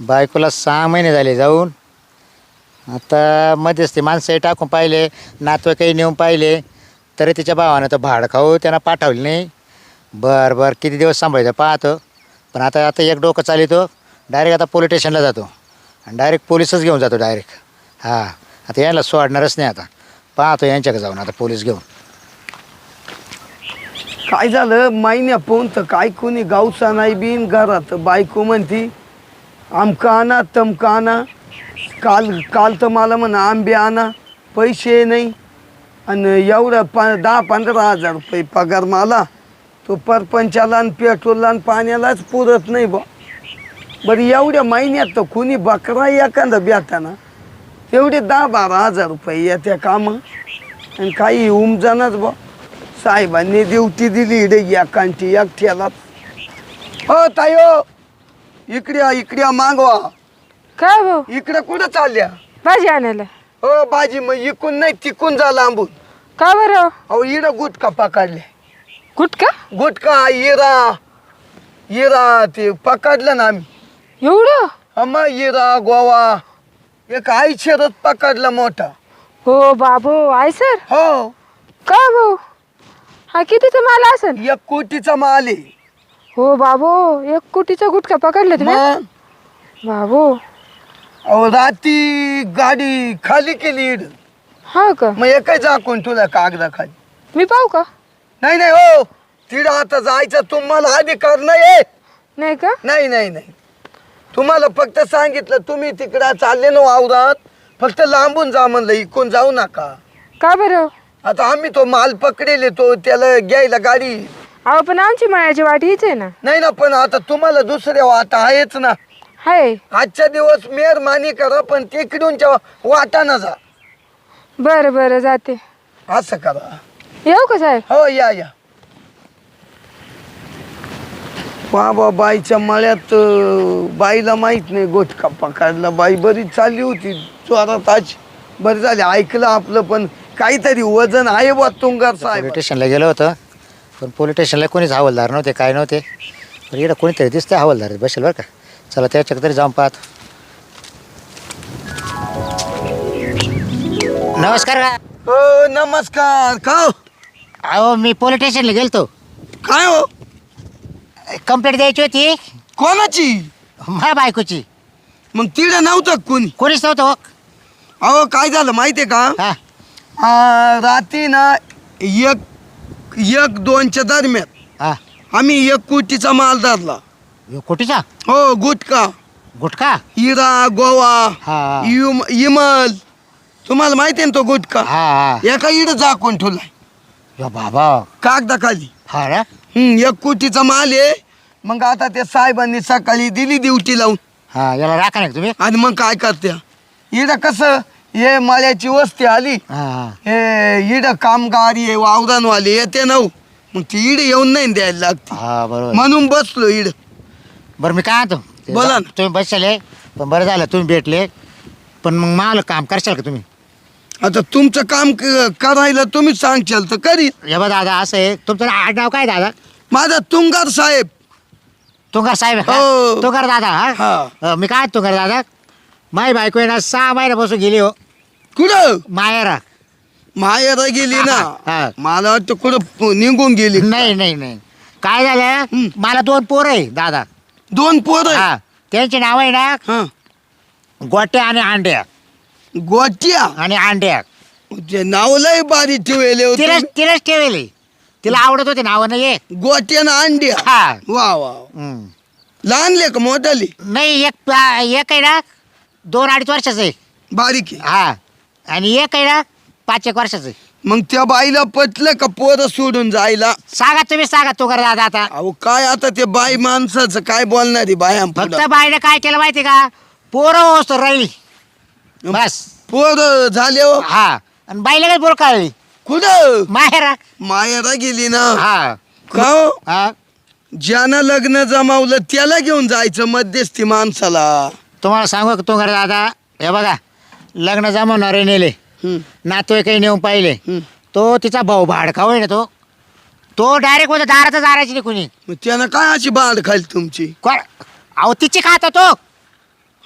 बायकोला 6 महिने झाले जाऊन. आता मध्येच ते माणसंही टाकून पाहिले, नातवाईकही नेऊन पाहिले, तरी तिच्या भावानं तर भाडं खाऊ त्यांना पाठवलं नाही. बरं किती दिवस सांभाळायचं पाहतो. पण आता आता एक डोकं चालितो, डायरेक्ट आता पोलीस स्टेशनला जातो आणि डायरेक्ट पोलीसच घेऊन जातो डायरेक्ट. हां, आता यायला सोडणारच नाही. आता पाहतो यांच्याकडे जाऊन आता पोलीस घेऊन. काय झालं महिन्या पोहून तर काय कोणी गावचा नाही बिन घरात बायको म्हणती आमका आणा तमका आणा. काल काल तर मला म्हणा आंबे आणा, पैसे नाही. आणि एवढं 10-15 हजार रुपये पगार मला, तो परपंचाला आणि पेट्रोलला आणि पाण्यालाच पुरत नाही बा. बरं एवढ्या महिन्यात तर कुणी बकरा एखादा बेताना तेवढे 10-12 हजार रुपये येत्या कामं आणि काही उमजानच बा. साहेबांनी ड्युटी दिली इकडे एकांची एकट्याला. हो तायो, इकड्या मागवा. काय भाऊ? इकडे कुठं चालल्या? भाजी आणायला. हो भाजी मग इकून नाही तिकून जा लांबून. का बरं? अहो इडं गुटखा पकडले. गुटखा? गुटखा इरा ते पकडलं ना आम्ही. एवढं? मग इरा गोवा एक आईशरच पकडला मोठा. हो बाबू, आहे सर. हो, का भाऊ? हा कितीचा माल असेल? 1 कोटीचा माल आहे. हो बाबू, 1 कोटीचा गुटखा पकडला तुम्ही? मग बाबू. अहो रात्री गाडी खाली केली इड. हा का? मग एकच झाकून तुला कागदा खाली. मी पाहू का? नाही हो, तिकडं आता जायचं तुम्हाला अधिकार नाही. नाही का? नाही तुम्हाला फक्त सांगितलं तुम्ही तिकडं चालले ना वावरात, फक्त लांबून जा म्हणलं, इकून जाऊ नका. का बरं? आता आम्ही तो माल पकडेल तो त्याला घ्यायला गाडी. अहो पण आमची मायाची वाटी हीच आहे ना. नाही ना, पण आता तुम्हाला दुसऱ्या वाटा आहेच ना. हाय. आजच्या दिवस मेहरबानी करा, पण तिकडूनच्या वाटानं जा. बरं जाते. असं करा. येऊ का साहेब? हो या. बाबा बाईच्या मळ्यात बाईला माहित नाही गोटका पकडला. बाई बरी चालली होती चोरात. आज बरं झाले ऐकलं आपलं, पण काहीतरी वजन आहे बा तुंगार साहेब. पोलीस स्टेशनला गेलो होतं, पण पोलीस स्टेशनला कोणीच हवालदार नव्हते, काय नव्हते. पण इकडं कोणीतरी दिसतं हवालदार बसेल बरं का. चला त्याच्याकडे तरी जाऊन पाहतो. नमस्कार. हो नमस्कार. का हो? अहो मी पोलीस स्टेशनला गेलतो. काय हो? कंप्लेंट द्यायची होती कोणाची? माझ्या बायकोची. मग तिकडे नव्हतं कोणी? कोणीच नव्हतं हो. अहो काय झालं माहितीये का? हां रात्री ना 1-2च्या दरम्यान हां. 1 कोटीचा माल धरला. कोटीचा? हो, गुटखा, हिरा, गोवा, हां इमल. तुम्हाला माहिती आहे ना तो गुटखा? हां. एका इड झाकून ठेवलाय यो बाबा. कागदा खाली. हा ना. 1 कोटीचा माल आहे. मग आता त्या साहेबांनी सकाळी दिली ड्युटी लावून. हां, याला राखा नाही तुम्ही? आणि मग काय करत्या इड कसं हे माळ्याची वस्ती आली. हां. हे इड कामगार ये वावरानवाले येते ना, मग ती इड येऊन नाही द्यायला लागते. हां बरोबर. म्हणून बसलो इड. बरं मी काय म्हणतो, बोला ना. तुम्ही बसले, पण बरं झालं तुम्ही भेटले. पण मग मला काम करशाल का तुम्ही? आता तुमचं काम करायला तुम्ही सांगशाल तर करीन. हे बघा दादा, असं आहे, तुमचं आडनाव काय दादा? माझा तुंगार साहेब. तुंगार साहेब आहे का? हो. तुंगार दादा. हा. मी काय तुंगार दादा, माझी बायको आहे ना 6 महिन्यापासून गेली हो कुठं? माहेरा. माहेरा गेली ना. हा. मला वाटतं कुठं निघून गेली. नाही. काय झालं, मला 2 पोरं आहे दादा. 2 पोरं? हा, त्यांची नाव आहे ना हा. गोट्या आणि अंड्या. गोट्या आणि अंड्या. ते नाव लय बारी ठेवले होते. तिलाच ठेवले. तिला आवडत होते नाव नाही. गोट्या ना अंड्या. हा. वा. लहानले का मोठाले? नाही, एक आहे ना 2-2.5 वर्षाचं आहे. बारीक आहे. हा. आणि एक आहे ना 5-1 वर्षाचं आहे. मग त्या बाईला पटलं का पोरं सोडून जायला? तुम्ही सांगा तुंगार दादा आता. अहो काय आता ते बाई माणसाचं काय बोलणार आहे बाया? फक्त बाईने काय केलं माहिती का, पोरं होतो राहिली बस. पोरं झाले हो. हा. आणि बाईला काय पोरं काढली कुठं? माहेरा. मायरा गेली ना. हा. का हो? हा. ज्यानं लग्न जमावलं त्याला घेऊन जायचं मध्यस्थी माणसाला. तुम्हाला सांगू का तुंगार दादा, हे बघा, लग्न जमवणारे नेले, नातवाईकही नेऊन पाहिले. तो तिचा भाऊ भाडखाऊ आहे ना, तो डायरेक्ट होता दारातच दारायची नाही कुणी. मग त्यानं काय अशी बांध खाली तुमची? अहो तिची खात तो.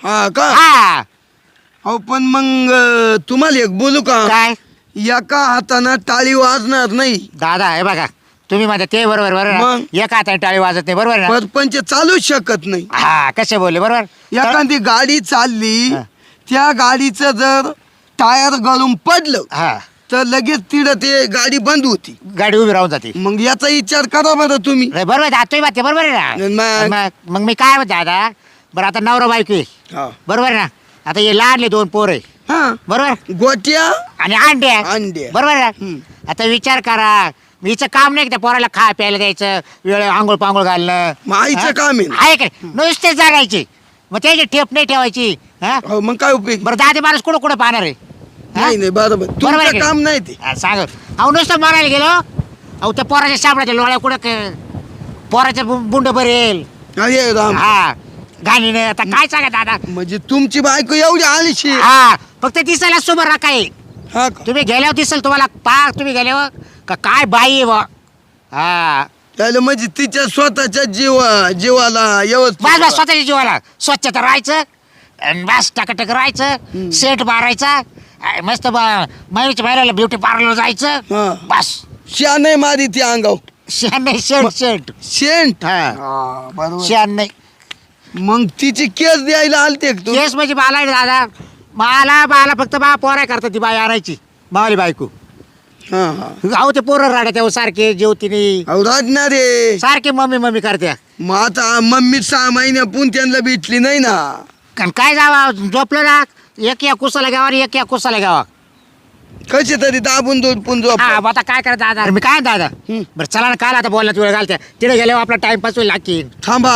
हा का हा अहो पण मग तुम्हाला एक बोलू का काय एका हातानं टाळी वाजणार नाही दादा हे बघा तुम्ही माझ्या ते बरोबर बरोबर मग? ना? एका हाताने टाळी वाजत नाही बरोबर ना परपंच चालूच शकत नाही हा कसे बोलले बरोबर तर- एखादी गाडी चालली हा. त्या गाडीचं जर टायर गळून पडलं हा तर लगेच तिथं ते गाडी बंद होती गाडी उभी राहून जाते मग याचा विचार करा बरं तुम्ही नाही, बरोबर आहे, तुम्ही बात बरोबर आहे ना मग- मग मी काय म्हणते दादा बरं आता नवरा बायको आहे. हा. बरोबर आहे ना आता हे लहानले 2 पोर आहे हा बरोबर गोट्या आणि अंडे अंडे. बरोबर आहे हम्म. ना आता विचार करा हिचं काम नाही का त्या पोराला खा प्यायला द्यायचं वेळ आंघोळ पांघोळ घालणं मग आईचं हा? काम आहे ना. आहे का नुसतेच जागायचे मग त्याची ठेप नाही ठेवायची हा हो मग काय उपयोग बरं दादे माणूस कुठं कुठं पाहणार आहे हा? नाही नाही बरोबर बरोबर आहे तुमचं की? काम नाही ते हा, सांग अहो नुसतं मारायला गेलो अहो त्या पोराच्या सापडाच्या लोळ्या कुठं पोराचे बुंड भरेल अरे राम हा गाणीने आता काय सांगा दादा म्हणजे तुमची बायको एवढी आलीशी हा फक्त दिसायला सुबर राखाय हा का? तुम्ही गेल्यावर दिसेल तुम्हाला पाक तुम्ही गेल्यावर का काय बाई आहे बा हा त्याला म्हणजे तिच्या स्वतःच्या जीवाला बस बस व्यवस्थित स्वतःच्या जीवाला स्वच्छता राहायचं आणि बस टकटक राहायचं सेट मारायचा मस्त महिन्याच्या महिन्याला ब्युटी पार्लर जायचं हा. बस शान नाही मारी ती अंगाव शेण नाही शेट शेट शेंट हा हा, बरोबर शेण नाही मग तिची केस द्यायला आलते का तू केस म्हणजे मला आहे दादा मला फक्त बा पोराय करतात ती बाई आणायची मावाली बायको हा हा अहो ते पोरं राहत्या तेव्हा सारखे जेवतीने अहो राजणार रे सारखे मम्मी मम्मी करत्या मग आता मम्मी 6 महिन्यापून त्यांना भेटली नाही ना कारण काय जावा झोपलं ना एक या कुसाला घ्यावा आणि एक या कुसाला घ्यावा कशी तरी दाबून दोन झोप हा मग आता काय करा दादा मी काय दादा बरं चला ना काल आता बोलण्यात वेळ घालत्या तिथे गेल्यावर आपला टाइमपास होईल लागतील थांबा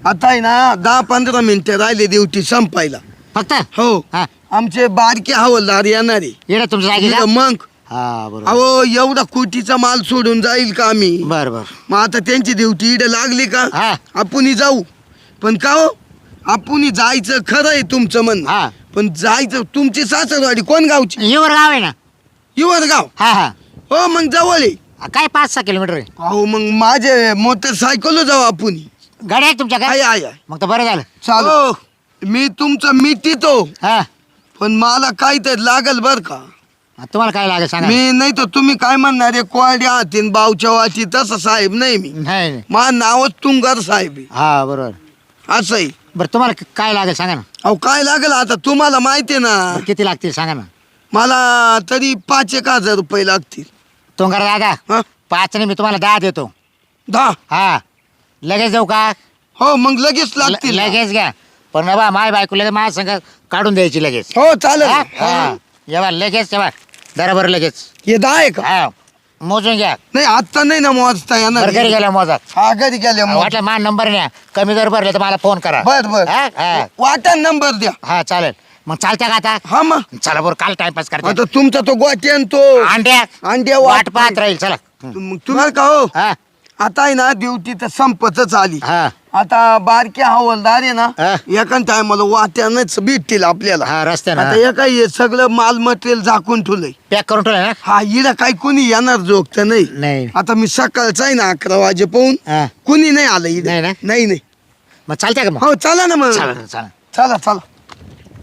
आता आहे ना 10-15 मिनिटं राहिले ड्युटी संपायला फक्त हो हा आमचे बारके हवलदार येणार आहे येणं तुमचं जागी का? इकडं मग हा बरोबर अहो एवढा कोटीचा माल सोडून जाईल का आम्ही बर बर मग आता त्यांची ड्युटी इकडे लागली का हा आपण जाऊ पण का हो आपण जायचं खरं आहे तुमचं म्हणणं हा पण जायचं तुमची सासरवाडी कोण गावची येवर गाव आहे ना युवर गाव हा हा हो मग जवळ आहे काय 5-6 किलोमीटर आहे अहो मग माझे मोटरसायकल जाऊ आपण गाडी आहे तुमच्या आहे काय आहे मग तर बरं झालं चालू मी तुमचं मिटितो हा पण मला काहीतरी लागल बर का तुम्हाला काय लागेल सांगा मी नाही तर तुम्ही काय म्हणणार आहे कोरड्या हातीन बावच्या वाटी तसं साहेब नाही मी नाही नाही. माझं नावच तुंगार साहेब आहे हा बरोबर असं आहे बरं तुम्हाला काय लागेल सांगा ना अहो काय लागल आता तुम्हाला माहिती आहे ना बरं, किती लागतील सांगा ना मला तरी 5,000 रुपये लागतील तुंगार दादा हा 5 नाही मी तुम्हाला 10 देतो 10 हा लगेच जाऊ का हो मग लगेच लागतील ना. लगेच घ्या पण बाबा माय बायको लगेच माझ्या संग काढून द्यायची लगेच हो चालेल हा? हा. हा. येवा लगेच येवा बरोबर लगेच हे 10 आहे का हा मोजून घ्या नाही आता नाही ना मोजता येणार बरं घरी गेल्या मोजात हा घरी गेल्या वाटलं मा नंबर न्या कमी जर भरले तर मला फोन करा बर बर हा? हा. वाटा नंबर द्या हा चालेल मग चालत्या का आता हा मग चला बरं काल टाइमपास करते आता तुमचा तो गोट्यान तो अंड्या अंड्या वाट पाहत राहील चला मग तुम्हाला का हो हा आता आहे ना ड्युटी तर संपतच आली हा आता बारक्या हवलदार आहे ना हा. एका टायमाला वाट्यानंच भेटतील आपल्याला हा रस्त्यानं आता एका हे सगळं माल मटेरियल झाकून ठेवलंय पॅक करून ठेवलं ना हा इडं काही कोणी येणार जोग तर नाही नाही आता मी सकाळचा आहे ना 11 वाजे पाहून हा कुणी नाही आलं इथं नाही ना? नाही मग चालत्या का मग हो चला ना मग चला चला चला चला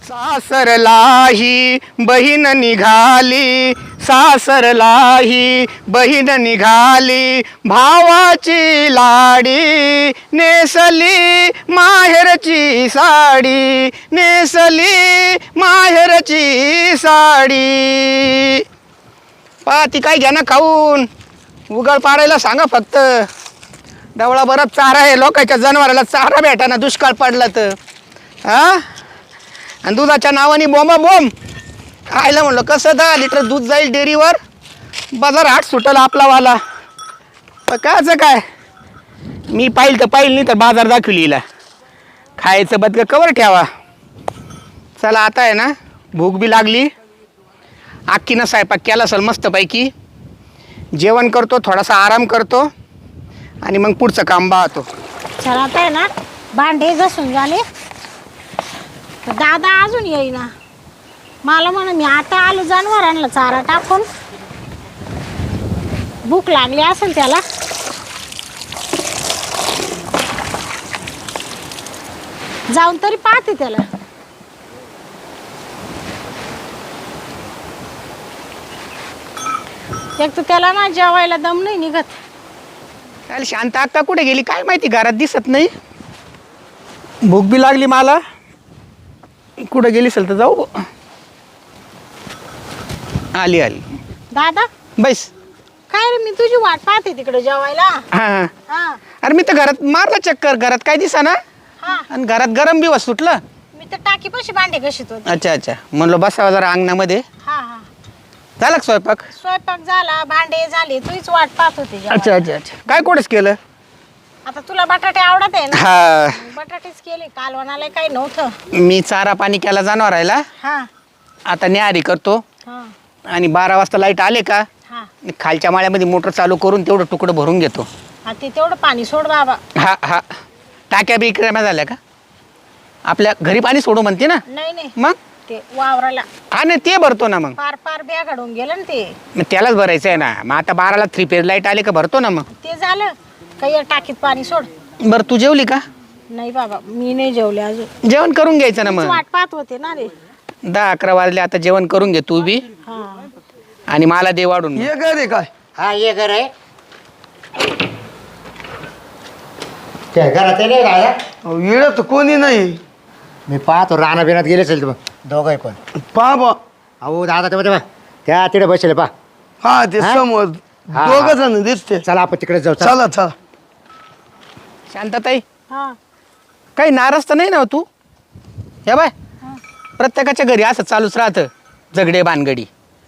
सासरलाही बहीण निघाली सासरलाही बहीण निघाली भावाची लाडी नेसली माहेरची साडी नेसली माहेरची साडी ती काय घ्या ना खाऊन उघड पाडायला सांगा फक्त डवळा बरंच चारा आहे लोकांच्या जनावराला चारा भेटा ना दुष्काळ पडला तर हा आणि दुधाच्या नावाने बोंबा बोंब खायला म्हणलं कसं 10 लिटर दूध जाईल डेअरीवर बाजार हाट सुटल आपलावाला कायचं काय मी पाहिल तर पाहिल नाही तर बाजार दाखवली हिला खायचं बदलं कवर ठेवा चला आता आहे ना भूक बी लागली अक्कीनं स्वयंपाक केला असेल मस्तपैकी जेवण करतो थोडासा आराम करतो आणि मग पुढचं काम पाहतो चला आता आहे ना भांडे घसून झाले तर दादा अजून येईना मला म्हण मी आता आलो जनावरांना चारा टाकून भूक लागली असेल त्याला जाऊन तरी पाहते त्याला. एक तर त्याला ना जेवायला दम नाही निघत. काल शांत अक्का कुठे गेली काय माहिती, घरात दिसत नाही. भूक बी लागली मला, कुठे गेली असेल तर जाऊ. आली आली. दादा बैस. काय रे, मी तुझी वाट पाहते तिकडे जेवायला. हा हा. हा अरे मी तर घरात मारला चक्कर, घरात काय दिसा ना. हा. आणि घरात गरम बी सुटलं. मी तर टाकी पाशी भांडे घशीत होते. अच्छा अच्छा, म्हणलं बसावं जरा अंगणामध्ये. हा हा. झाला का स्वयंपाक? स्वयंपाक झाला, भांडे झाले, तूच वाट पाहत होते जेवायला. अच्छा अच्छा अच्छा. काय कोणच केलं? आता तुला बटाटे आवडत आहे ना. हा, बटाटेच केले, कालवणाला काही नव्हतं. मी चारा पाणी केला जनावरायला. हा आता न्याहारी करतो. हा आणि 12 वाजता लाईट आले का हा. खालच्या माळ्यामध्ये मोटर चालू करून तेवढं तुकडं भरून घेतो. हा ते तेवढं पाणी सोड बाबा. हा हा. टाक्या बी इकडे झाल्या का? आपल्या घरी पाणी सोडू म्हणते ना. नाही नाही, मग ते वावराला हा ना, ते भरतो ना. मग पार पार ब्या घडून गेलं ना ते. मग त्यालाच भरायचं आहे ना. मग आता 12ला 3 फेज लाईट आले का भरतो ना. मग ते झालं काही या टाकीत पाणी सोड. बरं, तू जेवली का? नाही बाबा, मी नाही जेवले अजून. जेवण करून घ्यायचं ना. मग वाट पाहत होते ना रे. 10-11 वाजले, आता जेवण करून घे तू बी. हा. आणि मला दे वाढून. ये घरी काय? हा ये घर आहे. त्या घरात आहे नाही राहिला. अहो, येडं तर कोणी नाही. मी पाहतो राणा बिनात गेले असेल तर दोघंही पण. पहा बा. अहो दादा तेव्हा त्या तिकडे बसले पा. हा ते हा? समोर हा. 2 जण दिसते. चला आपण तिकडे जाऊ. चला. चला चला. शांतताई, हा काही नाराज तर नाही ना तू? हे बाय, प्रत्येकाच्या घरी असं चालूच राहतं झगडे भानगडी.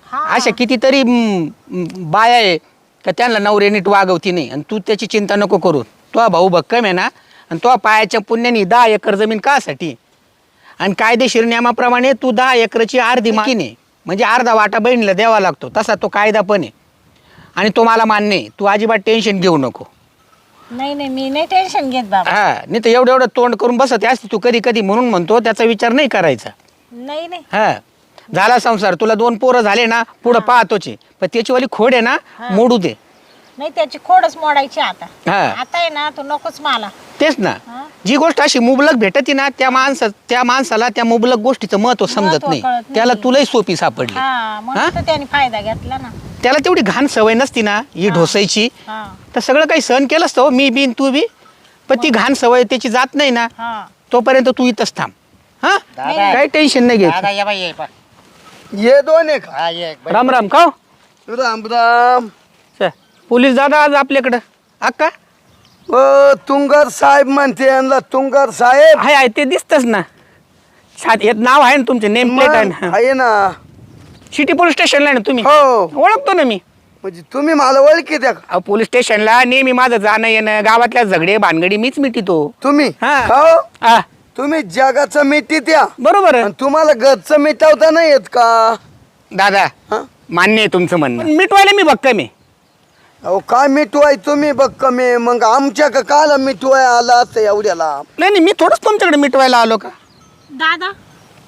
हा. अशा कितीतरी बाया आहे का त्यांना नवरे नीट वागवती नाही. आणि तू त्याची चिंता नको करू. तो भाऊ भक्कम आहे ना. आणि तो पायाच्या पुण्याने 10 एकर जमीन कासाठी. आणि कायदेशीर नियमाप्रमाणे तू 10 एकरची अर्धी मालकीने म्हणजे अर्धा वाटा बहिणीला द्यावा लागतो. तसा तो कायदा पण आहे. आणि तो मला मान्य आहे. तू अजिबात टेन्शन घेऊ नको. नाही नाही, मी नाही टेन्शन घेत बाबा. हा, नाही तर एवढं एवढं तोंड करून बसत असते तू कधी कधी, म्हणून म्हणतो त्याचा विचार नाही करायचा. नाही नाही. हा, झाला संसार, तुला 2 पोरं झाले ना, पुढं पाहतोचे. पण त्याचीवाली खोड आहे ना, मोडू दे. नाही त्याची खोडच मोडायची आता. हा. आता आहे ना, तो नकोच मला. तेच ना. हा. जी गोष्ट अशी मुबलक भेटती ना, त्या माणसाला त्या मुबलक गोष्टीचं महत्व समजत महत्त्व नाही. कळत नाही. त्याला तुलाही सोपी सापडली. हा म्हणून तर त्याने फायदा घेतला ना. त्याला तेवढी घाण सवय नसती ना ही ढोसायची, हा तर सगळं काही सहन केलं असतं हो, मी बिन तू बी. पण ती घाण सवय त्याची जात नाही ना, हा. तोपर्यंत तू इथंच थांब. हा, दादा. काही टेन्शन नाही घ्यायचं. दादा ये बाई ये पा. ये 2 एक. हा ये बाई. राम राम. का हो? राम राम. चल, पोलीस दादा आज आपल्याकडं. अक्का तुंगार साहेब म्हणते यांना. तुंगार साहेब आहे ते दिसतच ना. हे नाव आहे ना तुमचे, नेम प्लेट आहे ना. आहे ना. सिटी पोलीस स्टेशनला आहे ना तुम्ही? हो. ओळखतो ना मी. म्हणजे तुम्ही मला ओळखी द्या का? अहो, पोलीस स्टेशनला नेहमी माझं जाणं येणं, गावातल्या झगडे भानगडी मीच मिटितो. तुम्ही हा. हो? हा, तुम्ही जगाचं मिठी द्या. बरोबर आहे. आणि तुम्हाला घरचं मिटवता नाही येत का? दादा हा? मान्य आहे तुमचं म्हणणं. पण मिटवायला मी भक्कम आहे. अहो काय मिठवाय तुम्ही बघ कमी. मग आमच्या का काला मिठवाय आला असं एवढ्याला? नाही नाही, मी थोडंच तुमच्याकडे मिटवायला आलो का? दादा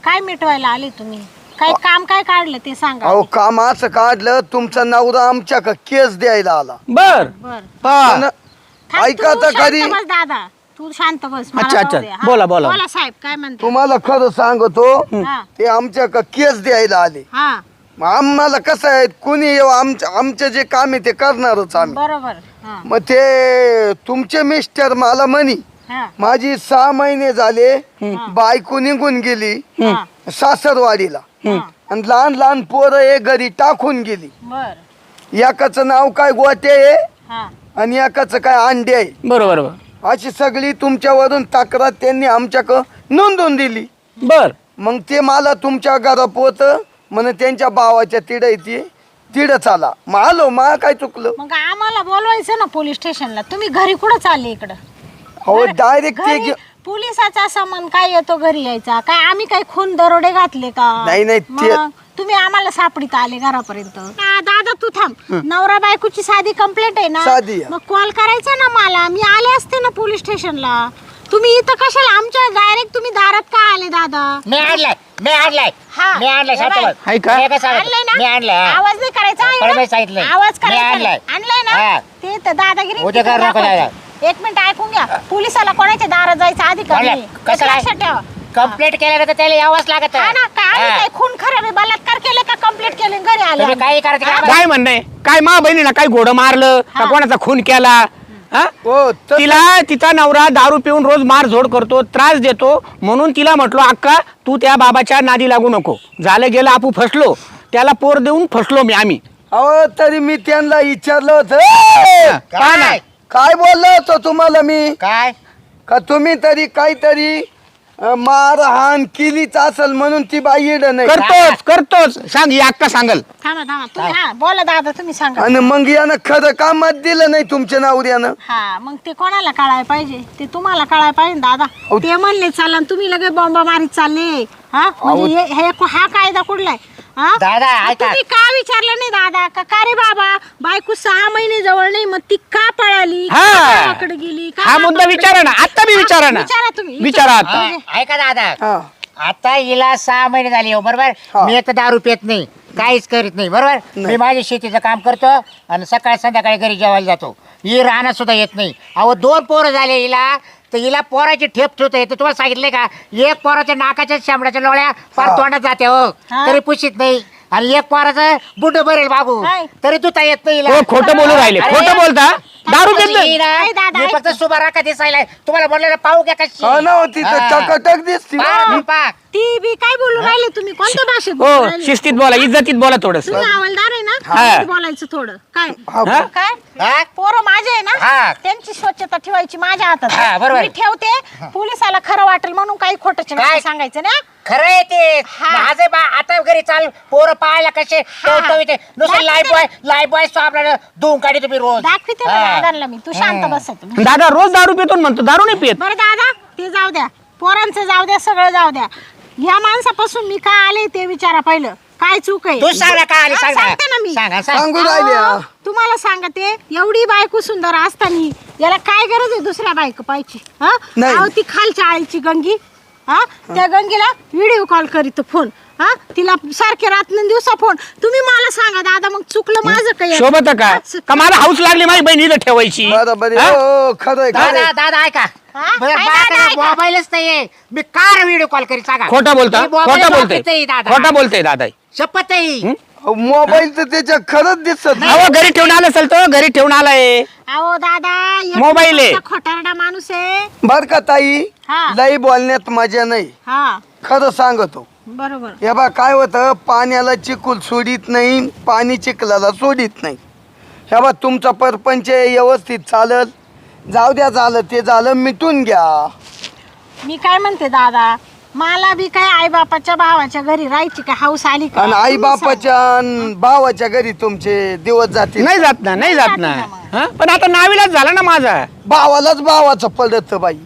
काय मिटवायला आले तुम्ही? काय काम काय काढलं ते सांगा. अहो काम असं काढलं, तुमचा नवरा आमच्या का केस द्यायला आला. बर बर हा. पण थांब, ऐका तू तर शांत खरी. बस दादा, तू शांत बस. मला अच्छा, अच्छा. जाऊ दे. हा. बोला, बोला. बोला साहेब, काय म्हणते? तुम्हाला खरं सांगतो, हा ते आमच्या का केस द्यायला आले. हा मग आम्हाला कसं आहे, कुणी येऊ आमचं जे काम आहे ते करणारच आम्ही. बरोबर. हा मग ते तुमचे मिस्टर मला म्हणी, हा माझी 6 महिने झाले बायको निघून गेली हा सासरवाडीला. हा. आणि लहान लहान पोरं हे घरी टाकून गेली. बर. एकाचं नाव काय गोटे आहे हा आणि एकाचं काय अंडे आहे. बरोबर बरोबर. अशी सगळी तुमच्यावरून तक्रार त्यांनी आमच्याकडं नोंदवून दिली. बर. मग ते मला तुमच्या घरापोत म्हणे त्यांच्या भावाच्या तिडं येते, तिडं चाला. मग आलो, मला काय चुकलं? मग आम्हाला बोलवायचं ना पोलीस स्टेशनला. तुम्ही घरी कुठं चालले इकडं? हो डायरेक्ट ते घरी पोलिसाचा सामान काय येतो घरी यायचा? काय आम्ही काय खून दरोडे घातले का? नाही, नाही, ते- मग तुम्ही आम्हाला सापडीत आले घरापर्यंत. दादा तू थांब. नवरा बायकोची साधी कंप्लेंट आहे ना, साधी आहे. मग कॉल करायचा ना मला. मी आले असते ना पोलीस स्टेशनला. तुम्ही इथं कशाला आमच्या डायरेक्ट तुम्ही दारात का आले दादा? मी आणलाय हा. मी आणलाय हे बाय. आहे का? मी काय सांगतो? आणलंय ना? मी आणलाय हा. आवाज नाही करायचा आहे परत ना? मी सांगितलंय. आवाज मी करायचा आणलंय. नाही. आणलंय हा. ना? ते तर दादागिरी उद्या तिथं करू नको दाखवायची. दादा. एक मिनिट ऐकून घ्या. पोलिसाला कोणाच्या दारात जायचं अधिकार नाही. कसं काय? लक्षात ठेवा. कंप्लेंट केल्यानंतर त्याला यावंच लागत हा ना, काय आम्ही काय खून खराबी बलात्कार केले का कंप्लेंट केले आणि घरी आले तुम्ही आम्ही? काही करायचं का? काय म्हणणं आहे? काय मा बहिणीला काय घोडं मारलं का कोणाचा खून केला हा? हो तर तिला तिचा नवरा दारू पिऊन रोज मारझोड करतो, त्रास देतो, म्हणून तिला म्हटलो अक्का तू त्या बाबाच्या नादी लागू नको. झालं गेलं आपू फसलो, त्याला पोर देऊन फसलो आम्ही. अहो तरी मी त्यांना विचारलं होतं "ए, काय काय बोललो होतो तुम्हाला मी काय का तुम्ही तरी काहीतरी मारहाण केलीच असेल म्हणून ती बाई येड नाही करतोच सांग ही अक्का सांगल. थांबा थांबा तुम्ही. हा बोला दादा, तुम्ही सांगा. आणि मग यानं खरं कामात दिलं नाही तुमच्या नवऱ्यानं. हा मग ते कोणाला कळायला पाहिजे? ते तुम्हाला कळायला पाहिजे ना दादा. ते म्हणले चालला आणि तुम्ही लगेच बॉम्बा मारीत चालले. हा म्हणजे हा कायदा कुठलाय? हा? दादा, मग ऐका. तुम्ही का विचारलं नाही दादा का रे बाबा बायको 6 महिने जवळ नाही मग ती का पळाली, का हा. गावाकडे गेली, का हा मुद्दा बापाकडे विचारा ना, गेली? आता बी हा, विचारा ना. विचारा तुम्ही, विचारा विचारा. आता. हा, ऐका दादा, हा आता हिला 6 महिने झाले हो, बरोबर. हा. मी एक तर दारू पित नाही, काहीच करीत नाही, बरोबर. मी माझ्या शेतीचं काम करतो आणि सकाळ संध्याकाळी घरी जेवायला जातो. ही राहण्यात सुद्धा येत नाही. अहो 2 पोरं झाले हिला, तर हिला पोराची ठेप ठेवता येते. तुम्हाला सांगितलंय का? एक पोराच्या नाकाच्या शांबड्याच्या लोळ्या फार तोंडात जाते हो, हा. तरी पुशीत नाही. आणि एक पोराचं बुड भरेल बाबू, काय? तरी दुता येत नाही हिला. हो खोटं बोलू राहिले, अरे, खोटं बोलता. दारू ही घेतलं ना, काय दादा, मी फक्त सुबारा का दिसायला तुम्हाला बोललेलं पाहू घ्या कशी. हा ना होती तर हा. टकाटक दिसती पहा, पहा. ती बी काय बोलून राहिले तुम्ही? कोणत्या भाषेत बोलून हो राहिले? शिस्तीत बोला, इज्जतीत बोला थोडस. तुम्ही हवालदार आहे ना, हा. नीट बोलायचं थोडं. काय हा. काय हा? पोरं माझे आहे ना, हा. त्यांची स्वच्छता ठेवायची माझ्या हातात हा, आहे. बरोबर. मी ठेवते. पोलिसाला खरं वाटेल म्हणून काही खोटं काय? सांगायचं ना. खरं आहे ते. हा. माझे बा आता घरी चाल पोरं पाहायला कसे टवटवीत आहे. नुसतं लाईफ बॉय आपल्याला धुवून काढी तुम्ही रोज. दाखविते ना हा. दादांना मी. तू शांत बस तुम्ही. दादा रोज दारू पितो ना म्हणतो, दारू नाही पित. बरं दादा, ते जाऊ द्या, पोरांचं जाऊ द्या, सगळं जाऊ द्या. या माणसापासून मी काय आले ते विचारा पहिलं. काय चूक आहे? तू सांग ना काय आली, हा, सांग ना. सांगते ना मी. सांग, सांग. सांगू राहिले अहो, हा. तुम्हाला सांगते, एवढी बायको सुंदर असताना याला काय गरज आहे दुसऱ्या बायको पाहिजे? हा नाही. अहो, ती खालच्या आईची गंगी, हा त्या गंगीला व्हिडिओ कॉल करीत फोन, हा तिला सारखे रात्रंदिवसा फोन. तुम्ही मला सांगा दादा, मग चुकलं माझं काय? शोभत का मला हाऊस लागली माझी बहीण इथं ठेवायची. बरोबर हा? आहे. हो खरंय दादा खरंय. दादा ऐका, हा? काय दादा, माझ्याकडे ऐका. मोबाईलच नाहीये. मी काय व्हिडिओ कॉल करी सांगा. खोटं बोलता, मी मोबाईल खोटं वापरते बोलते, दादा. खोटं बोलते दादा. शपथ आहे. मोबाईल तर त्याच्या खरंच दिसत नाही. अहो घरी ठेवून आलं असेल तो, घरी ठेवून आलाय. अहो दादा, एक मोबाईल आहे. नंबरचा खोटारडा माणूस आहे. बर का ताई, हा. लई बोलण्यात मजा नाही, हा खरं सांगतो. बरोबर. हे बा काय होतं, पाण्याला चिकूल सोडित नाही, पाणी चिखलाला सोडित नाही. हे बा तुमचा परपंच व्यवस्थित चालल, जाऊ द्या, झालं ते झालं, मिटून घ्या. मी काय म्हणते दादा, मला बी काय आई बापाच्या भावाच्या घरी राहायची का हाऊस आली का? आणि आई तुम्ही सांगा. बापाच्या अन भावाच्या घरी तुमचे दिवस जातील. नाही जात ना, नाही जात ना. नाही जात हा? पण आता नावीलाच झाला ना माझा. भावालाच भावाचं पडत बाई.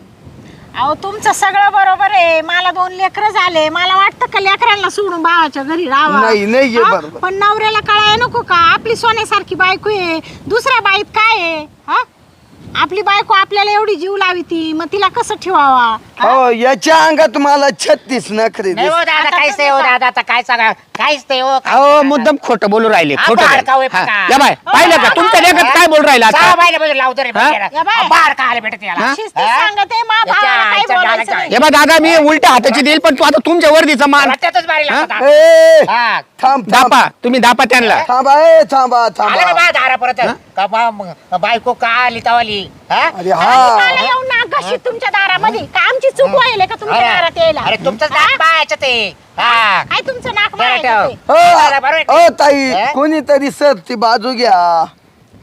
अहो तुमचं सगळं बरोबर आहे. मला 2 लेकरं झाले. मला वाटतं का लेकरांना सोडून भावाच्या घरी राहावं? नाही, नाही, हे हा? बरोबर. पण नवऱ्याला कळायला नको का आपली सोन्यासारखी बायको आहे, दुसऱ्या बाईत काय आहे? हा आपली बायको आपल्याला एवढी जीव लावी ती, मग तिला कसं ठेवावा? हा? हो याच्या अंगात मला 36 नखरे नाही हो दिसत. दादा, आता काहीच नाही हो तुम्ही दादा, आता काय सांगा, काहीच नाही हो. अहो मुद्दाम खोटं बोलू राहिले, हा, खोटं बाहेर का होय हा. पका? या बाय पाहिलं का तुमच्या लेखात काय बोल राहिला 6 आता? महिन्यापासून लावतो रे हा? या बाय. बाहेर का आले भेटत याला? शिस्तीत हा? सांगते, मा भावाला काही याच्या बोलायचं डाळाच्या- नाही. हे बा दादा मी उलट्या हाताची देईल, पण तू आता तुमच्या वर्दीचा मान रट्ट्यातच मारी लागतो दादा. ए, हा. थांब थांब दापा, तुम्ही दापा त्यांना. थांबा, ए, थांबा आलं का थांबा. बा दारा परत का बायको का आली तवाली? हा? अरे आणि हा मला येऊन नाक घाशीत तुमच्या दारामध्ये का आमची चूक व्हायला का तुमच्या दारात यायला? अरे तुमचंच नाक बायाचं ते. हा. काय तुमचं नाक बरं मारायचं ठेव. ते? बरं, बरं. हो हो, ताई हा? कोणीतरी सर ती बाजू घ्या,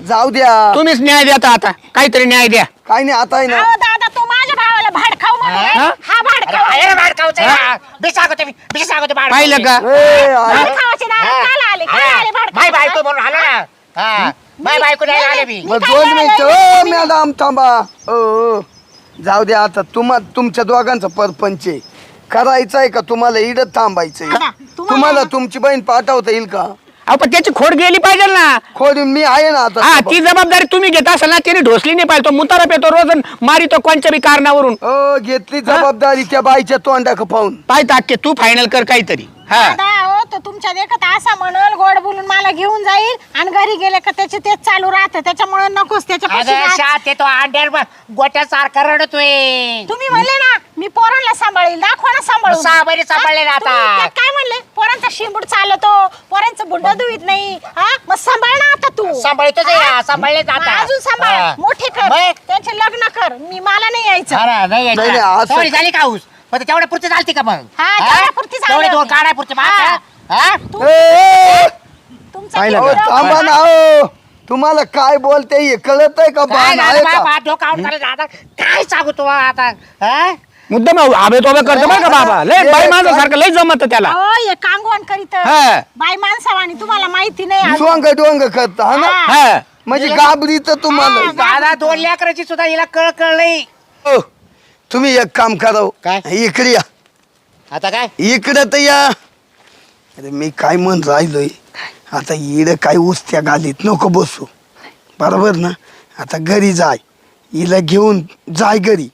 जाऊ द्या. तुम्हीच न्याय द्या आता, काहीतरी न्याय द्या. काही नाही आता आहे ना. अहो दादा, तो माझ्या भावाला भाडखाऊ म्हणे. हा? हा भाडखाऊ अरे, आहे. अरे, बाहेर खाऊचं आहे ना. बी सांगतो मी, बी सांगतो बाहेर पाहिलं का? खाऊचं. ए, अरे, भाडखावाच्या दारात काला आले? काय आले भाडखाऊ? माय बायको म्हणून आलो ना. हा. माय बायको नाही आले मी. मग काय 2 करायला मिनिट. लागले? ओ मॅडम थांबा. ओ जाऊ द्या आता, तुमच्या दोघांचं परपंच आहे. करायचं आहे का तुम्हाला इडत थांबायचंय? दादा, तुम्हाला तुमची बहीण पाठवता येईल का? अहो पण त्याची खोड गेली पाहिजे ना. खोडून मी आहे ना आता. हा ती जबाबदारी तुम्ही घेत असाल ना, त्याने ढोसली नाही पाहिजे. तो मुतारा पेतो रोज आणि मारितो कोणत्या बी कारणावरून. हो घेतली जबाबदारी त्या बाईच्या तोंडा पाहून. पाय टाके तू फायनल कर काहीतरी. हा दादा, अहो तो तुमच्या देखत असा म्हणल गोड बोलून मला घेऊन जाईल आणि घरी गेले का त्याचे तेच चालू राहतं त्याच्यामुळे नकोच अगं शात येतो अंड्यार गोट्यासारखा रडतोय. तुम्ही म्हणले ना मी पोरांना सांभाळील दाखवा ना सांभाळून 6 महिने सांभाळले ना आता. तुम्ही त्यात काय म्हणले पोरांचा शिंबूड चालतो पोरांचं बुंड धुवीत नाही हा मग सांभाळ ना आता तू सांभाळतोच सांभाळले मग आता. अजून सांभाळ हा. मोठे कर मग? त्यांचे लग्न कर मला नाही यायचं नाही नाही, नाही, असं- तेवढी झाली का ऊस पण तेवढ्या पुरती चालते का मग? हा, तेवढ्यापुरती झाली तेवढे 2 होती. काढाय पुरते तुमचा अहो, किती थांबा डोकं- ना हो. तुम्हाला काय बोलते हे कळत आहे का बाण आहे का? काय सांगू तू आता हा? मुद्दाम आबे तोबे करतो बरं का बाबा लय बाई माणसासारखं लय जमत त्याला अहो, हे कांगवण करीत हा. बाई माणसावानी तुम्हाला माहिती नाही अजून. डोंग डोंग करत हा ना हा. हा म्हणजे घाबरी तर तुम्हाला दादा 2 लेकराची सुद्धा हिला कळ नाही. हो. तुम्ही एक काम करा काय? इकडे या आता काय इकडे तर या अरे मी काय म्हण राहिलोय आता इड काय उस्त्या घालीत नको बसू बरोबर ना आता घरी जाय हिला घेऊन जाय घरी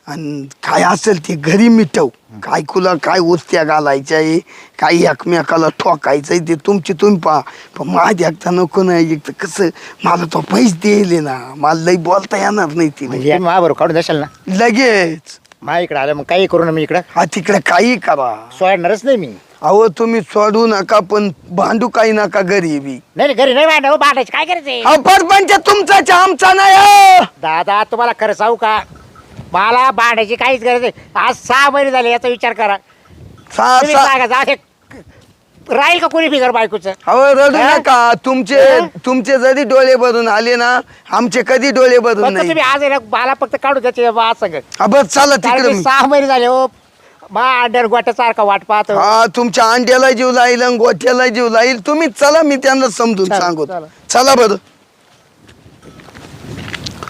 आणि काय असेल ते घरी मिटव काय कुला काय उस्त्या घालायच्या आहे काही एकमेकाला ठोकायचंय ते तुमची तुम्ही पहा पण माझ्या एकटा नको नाही एक तर कसं मला तो पैसे दिले ना मला लई बोलता येणार नाही म्हणजे ती बरोबर काढून देशाल ना लगेच माझ्या इकडे आलं मग काही करू ना मी इकडं हा तिकडे काही करा सोडणारच नाही मी. अहो तुम्ही सोडू नका पण भांडू काही नका घरी बी नाही घरी नाही भांडायचं भांडायचं काय करायचंय अहो परपंच तुमचाच आमचा नाही हो. दादा तुम्हाला खरं सांगू का मला भांडायची काहीच गरज नाही. आज 6 महिने झाले याचा विचार करा. तुम्ही सांगा जा हे राहील का कोणी बिगर बायकोचं? अहो रडू हा? नका तुमचे जरी डोळे भरून आले ना आमचे कधी डोळे भरून फक्त नाही तुम्ही आज आहे ना मला फक्त काढू द्यायचे सांगत हा, बस चला तिकडे 6 महिने झाले हो मा अंडर गोट्यासारखा वाट पाहतो. हा तुमच्या अंड्याला जीव लाईल आणि गोठ्याला जीव लाईल तुम्ही चला मी त्यांना समजून चला, सांगतो चला. चला बरं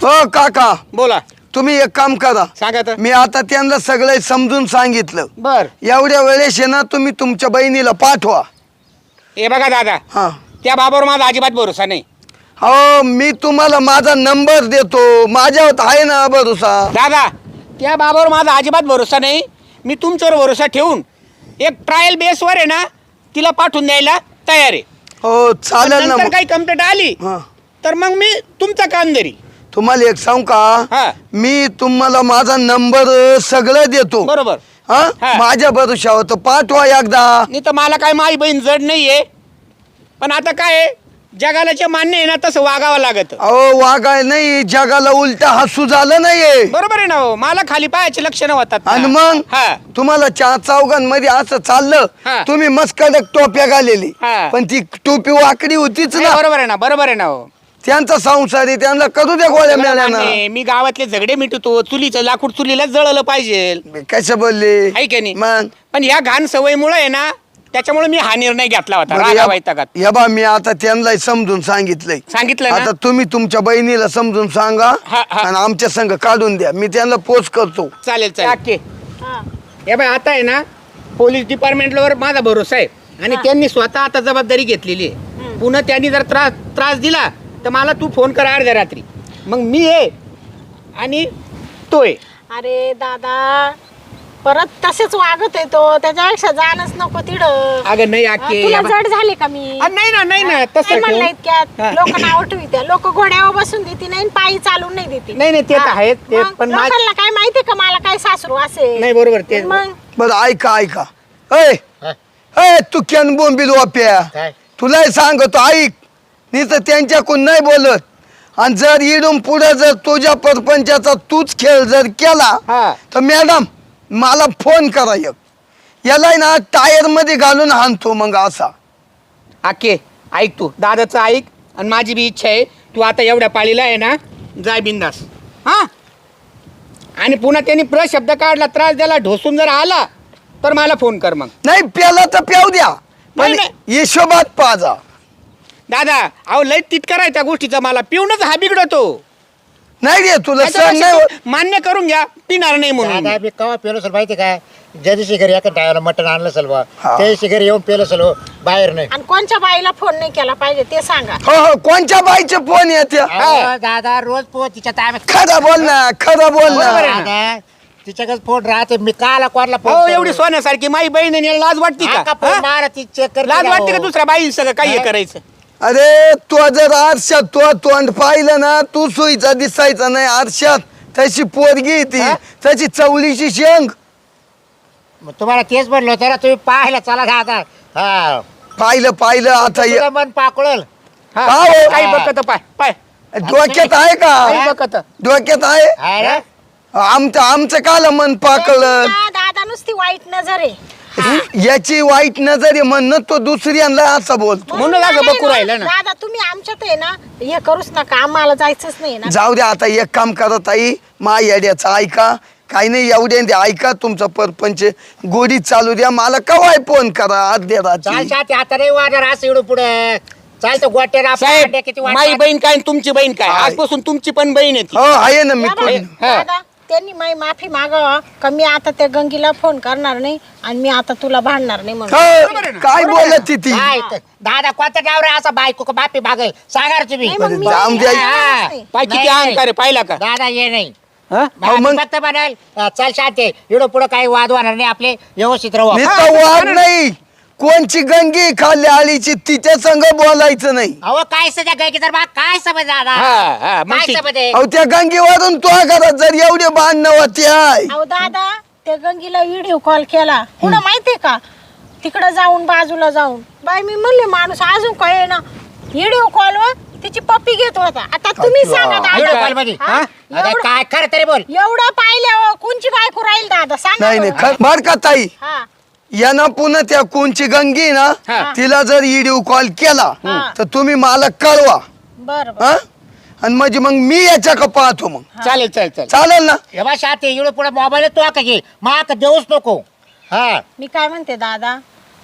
हो काका बोला तुम्ही एक काम करा सांगा तर मी आता त्यांना सगळे समजून सांगितलं बर एवढ्या वेळेस आहे ना तुम्ही तुमच्या बहिणीला पाठवा हे बघा दादा हा त्या बाबावर माझा अजिबात भरोसा नाही. हो मी तुम्हाला माझा नंबर देतो माझ्यावर आहे ना भरोसा दादा त्या बाबावर माझा अजिबात भरोसा नाही. मी तुमच्यावर भरोसा ठेवून एक ट्रायल बेसवर आहे ना तिला पाठवून द्यायला तयार आहे. हो चालेल ना नंतर मग. काही कंप्लेंट आली हा तर मग मी तुमचा काम धरी. तुम्हाला एक सांगू हा. का मी तुम्हाला माझा नंबर सगळं देतो बरोबर हा हा. माझ्या भरोशावर तर पाठवा एकदा नाही तर मला काय माझी बहीण जड नाहीये पण आता काय आहे, जगाला जे मान्य आहे ना तसं वागावं लागत. अहो वागाय नाही जगाला उलटा हसू झालं नाहीये बरोबर आहे ना हो मला खाली पायाचे लक्षणं होतात ना. आणि मग हा तुम्हाला 4 चौघांमध्ये असं चाललं हा. तुम्ही मस्त कडक टोप्या घालेली हा. पण ती टोपी वाकडी होतीच नाही, ना बरोबर आहे ना बरोबर आहे ना हो त्यांचा संसार आहे त्यांना करू द्या गोळ्या मला मिळाल्या मान्य आहे. मी गावातले झगडे मिटवतो चुलीचं लाकूड चुलीला जळलं पाहिजे कसं बोलले आहे की नाही मग पण या घाण सवयीमुळे आहे ना त्याच्यामुळे मी हा निर्णय घेतला होता रागा वैतागात. या बा मी आता त्यांना समजून सांगितलंय सांगितलं ना आता तुम्ही तुमच्या बहिणीला समजून सांगा हा, हा. आणि आमच्या संघ काढून द्या मी त्यांना पोच करतो चालेल चालेल हा. हे बाय आता आहे ना पोलीस डिपार्टमेंटवर माझा भरोसा आहे आणि त्यांनी स्वतः आता जबाबदारी घेतलेली आहे. पुन्हा त्यांनी जर त्रास दिला तर मला तू फोन कर अर्ध्या रात्री मग मी आहे आणि तो आहे. अरे दादा परत तसेच वागत आहे तो त्याच्यापेक्षा जाणच नको तिडं अगं नाही हा, आके तुला जड झाले का मी नाही ना नाही ना काय तसं म्हणलं ठेवून. इतक्यात हा. लोक नाव ठेवत्या लोक घोड्यावर बसून देते नाही पायी चालून नाही देते नाही, नाही, ते तर हा. आहेच, ते मग पण मा- लोकांना काय माहितीये का मला काय सासरू असेल नाही बरोबर ते मग बरं ऐका ऐ तू कॅन बोंबील वाप्या काय? तुलाही सांगतो ऐक नाही तर त्यांच्याकडून नाही बोलत आणि जर इडून पुढे जर तुझ्या परपंचाचा तूच खेळ जर केला हा. तर मॅडम मला फोन करा एक याला ना टायर मध्ये घालून हाणतो मग असा आके ऐक तू दादाचं ऐक आणि माझी बी इच्छा आहे तू आता एवढ्या पाळीला आहे ना जाय बिंदास हा आणि पुन्हा त्यांनी शब्द काढला त्रास द्यायला ढोसून जर आला तर मला फोन कर मग. नाही प्याला तर प्याऊ द्या पण नाही, हिशोबात पाजा दादा अहो लय तिटकर आहे त्या गोष्टीचा मला पिऊनच हा बिघडतो. नाही रे तुला सण नाही त्याच्यापेक्षा होत. तू मान्य करून घ्या पिणार नाही म्हणून दादा मी केव्हा पेलो असेल माहिती काय ज्या दिवशी घरी एका टायला मटण आणलं असेल बा हा. त्या दिवशी घरी येऊन पेलो असेल हो, बाहेर नाही. आणि कोणच्या बाईला फोन नाही केला पाहिजे ते सांगा हो हो कोणच्या बाईचे फोन येते अहो, दादा रोज तिच्या ताब्यात खरं बोल ना खरं बोल बरोबर ना आहे. दादा तिच्याकडे फोन राहते मी काला कोणाला हो फोन एवढी सोन्यासारखी माई बहीण आहे, लाज वाटते का हा? मारा ती चेक कर लाज वाटते का दुसऱ्या बाई सगळं काही हे करायचं अरे तू जर आरशात तो तोंड पाहिलं ना तू सोयीचा दिसायचा नाही आरशात. तशी पोरगी ती तशी चवलीची शेंग. तुम्हाला तेच म्हणलं होतं ना तुम्ही पाहायला चला दादा हा पाहिलं आता तुझं मन पाकळल हा, का हो? काही बघत पाय पाय डोक्यात आहे काही का बघत डोक्यात आहे आहे ना? आमचं काल मन पाकळलं. दादा नुसती वाईट नजर आहे. याची वाईट नजर आहे म्हणणं तो दुसऱ्यांना असं बोलतो. म्हणून लाग बकू राहिलं ना दादा तुम्ही आमच्यात आहे ना हे करूच नका आम्हाला जायचंच नाही ना. जाऊ द्या आता एक काम करत आई मा येड्याचं ऐका काही नाही एवढे द्या ऐका तुमचा परपंच गोडी चालू द्या मला कवाय फोन करा अर्ध्या चाल रात्री. शाती आता नाही वाढणार असं एवढं पुढे चालतं गोट्याला साहेब किती माई वाटणार? बहीण काय आणि तुमची बहीण काय आहे. आजपासून तुमची पण बहीण आहे ती. हो आहे ना मी या कोणी. बा, दादा त्यांनी माझी माफी मागावा का मी आता त्या गंगीला फोन करणार नाही आणि मी आता तुला भांडणार नाही म्हणून. हो, काय बोलत ती काय ते? दादा कोणत्या डावरे असा बायको का बापी मागल सांगा रे तुम्ही नाही, मग मी जाऊन द्या. करणारच नाही. पाय किती नाही, अहंकार आहे पाहिला का दादा ये नाही हा? अहो, मग- फक्त म्हणाल चल शांती एवढं पुढे काही वाद होणार नाही आपले व्यवस्थित राहू आपण. नुसतं वाद नाही कोणची गंगी खाल्ली आळीची तिच्या संग बोलायचं नाही. अहो काय सध्या गायकी तर काय समज दादा हा, मग काय ठीक. समज आहे? अहो त्या गंगीवरून तो घरात जर एवढे भांडणं होते आहे अहो दादा त्या गंगीला व्हिडिओ कॉल केला पुढं माहितीये का तिकडं जाऊन बाजूला जाऊन बाई मी म्हणले माणूस अजून काय ना व्हिडिओ कॉल वर तिची पप्पी घेत होता. आता तुम्ही सांगा व्हिडिओ दादा कॉल मध्ये हा? अरे एवढं- काय खरं तरी बोल एवढं पाहिल्यावर कोणची बायको राहील दादा सांगा नाही नाही बरं. बर का ताई हा यानं पुन्हा त्या कोणची गंगी ना हा. तिला जर व्हिडिओ कॉल केला हा. तर तुम्ही मला कळवा बर बर हा आणि म्हणजे मग मी याच्या का पाहतो मग चालेल चालेल चालेल चालेल ना. हे बा शाती एवढं पुढे मोबाईल तो का घे मग देऊच नको हा मी काय म्हणते दादा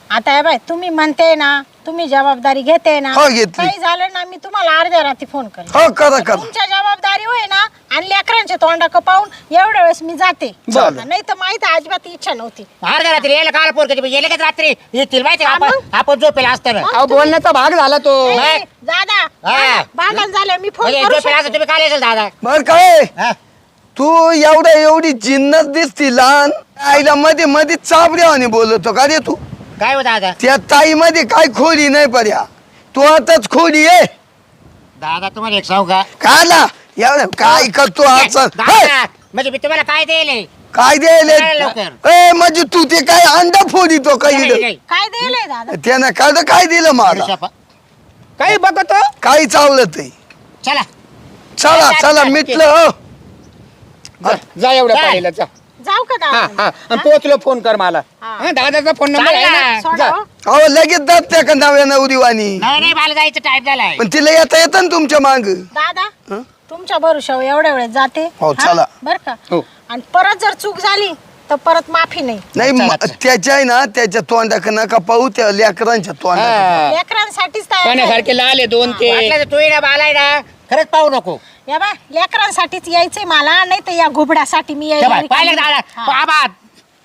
आता हे बाय तुम्ही म्हणते ना तुम्ही जबाबदारी घेते ना हो, घेतली. काही झालं ना मी तुम्हाला अर्ध्या रात्री फोन करेन. हो करा करा तुमच्या जबाबदारी होय ना आणि लेकरांचे तोंडा पाहून एवढ्या वेळेस मी जाते नाही तर माहित अजिबात इच्छा नव्हती. अर्ध्या रात्री यायला काल पोर कधी गेले का रात्री येतील माहिती का हा, आपण मग? आपण झोपेला असताना अहो बोलण्याचा भाग झाला तो नाही, नाही. नाही, दादा हा. भांडण झालं मी फोन म्हणजे करू झोपेला असं शकते. तुम्ही काय येशील दादा बर काय हा? तू एवढी जिन्नस दिसती लहान आईला मध्ये मध्ये चाबऱ्यावाने बोलतो का रे तू काय हो दादा त्या ताई मध्ये काय खोली नाही पर्या तू आताच खोली आहे दादा तुम्हाला एक सांगू का काला एवढं काय करतो असं दादा म्हणजे मी तुम्हाला काय देईल काय काय द्यायला लवकर? ए म्हणजे तू ते काय अंडा फोडितो का इकडं काय दिलंय दादा त्यानं काय दिलं मला काही बघत काही चावलं ते चला चला चला मिटलं हो जा एवढ्या जा. पाहिलं जा जाऊ का हा दादा हा आणि पोहोचलो फोन कर मला हा. हा, दादाचा फोन नंबर आहे ना चालेल. सोडा जा. हो. अहो लगेच जात त्या का नव्या नवरीवानी नाही नाही मला जायचं टाइम झालाय पण तिला येता येतं ना तुमच्या मांग दादा हं? तुमच्या भरोशावर एवढ्या वेळेस जाते हो, हा? चला. बर का हो. आणि परत जर चूक झाली तर परत माफी नाही. नाही चला, म- चला. त्याच्या आहे ना त्याच्या तोंडाक नका पाहू त्या लेकरांच्या तोंडाक हा. लेकरांसाठीच तयार झाले. पाण्यासारखे लाल आहे दोन ते वाटलं तर तू ये ना मला आहे ना खरंच पाहू नको या बा लेकरांसाठीच यायचंय मला नाही तर या घुबडासाठी मी ते यायला बाय, पाहिलं का रिकामी. दादा हा. बाबा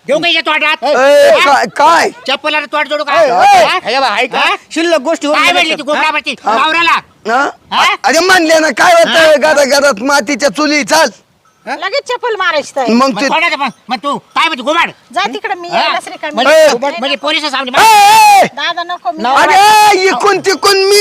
घेऊन काही तोंडात ए, काय चप्पला तोंड जोडू का ए, ए. हा? हे बा, ऐका हा? शिल्लक गोष्टी काय म्हणली ती गोबरावरती नवऱ्याला हा? हा? अरे म्हणले ना काय होत घरात मातीच्या चुली चाल लगेच चप्पल मारायची तर मग मग ते कोणाचं मग तू काय म्हणते गोबाड जा तिकडे मी हा? यायलाच रिकामी. म्हणजे ए. गोबाड म्हणजे पोलिस सामने ए, ए, दादा नको मी अरे इकून तिकून मी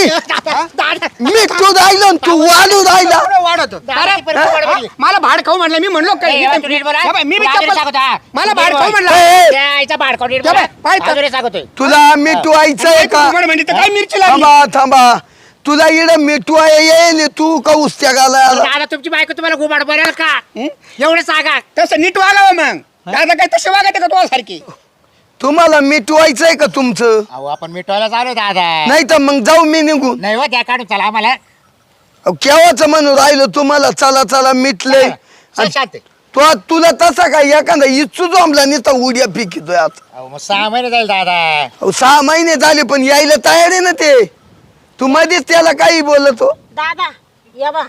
तू राहिलो न तू वाढू राहिला वाढवतो दादा, ती पण गोबाड म्हणली. मला भाड खाऊ म्हणलं मी म्हणलो ए, काय एवढं तू नीट बोल, हा? हे बाय, मी बी तू अजूनही चप्पल- सांगतो, हा. मला तू भाड नीट खाऊ बोल. म्हणलं ए, ए. त्या आईचा भाडकाव नीट त्या बोल. बाय, पाय तर. अजूनही सांगतोय तुला मिटवायचंय का म्हणजे तर काय मिरची लागली थांबा थांबा तुला इड मिटवाय येईल तू का उस्त्या घालायला दादा तुमची बायको तुम्हाला गोबाड बरेल का एवढं सांगा तसं नीट वागावं मग दादा काय तसे वागायचं का तुला सारखी तुम्हाला मिटवायचंय का तुमचं अहो आपण मिटवायला चालू दादा नाही तर मग जाऊ मी निघून नाही हो द्या काढून चला आम्हाला अहो, केव्हाच म्हणून राहिलो तुम्हाला चला चला मिटलंय चल, शांत. तुला तसा काय एखादा इच्छू जमला नाही तर उड्या पिकितोय आता अहो मग 6 महिने जाईल दादा अहो, 6 महिने झाले पण यायला तयार आहे ना ते तू मध्येच त्याला काही बोलतो दादा या बा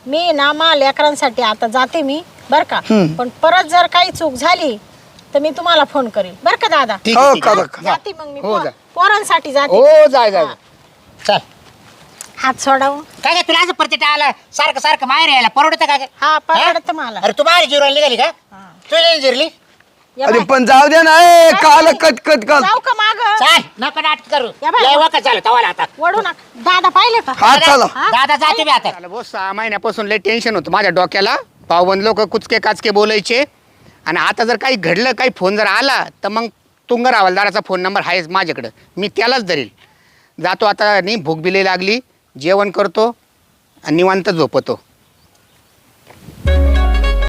मी ना मा लेकरांसाठी आता जाते मी बर का हम्म. पण परत जर काही चूक झाली तर मी तुम्हाला फोन करेन बर का दादा ठीक हो आहे, ठीक आहे. करा करा. जाते मग मी हो, जा. पोरांसाठी जाते हो जाय जाय हा. चल हात सोडाव काय काय तुला असं प्रत्येक आला सारखं सारखं बाहेर यायला परवडतं का ग? हा परवडत मला अरे तू बाहेर जीवन निघाली का तू नाही जिरली या अरे बाय. पण जाऊ द्या ना ए, काल कट कट काल जाऊ का माग चाल नको नाटक करू या बाय. लय वखत झालं तवाला आता वडू नका दादा पाहिले का हा चला दादा जाते मी आता झालं भाऊ 6 महिन्यापासून लय टेन्शन होतं माझ्या डोक्याला. पावबंद लोक कुचके काचके बोलायचे. आणि आता जर काही घडलं काही फोन जर आला तर मग तुंगर हवालदाराचा फोन नंबर आहेच माझ्याकडं. मी त्यालाच धरील. जातो आता. नाही भूक बिले लागली. जेवण करतो आणि निवांत झोपतो.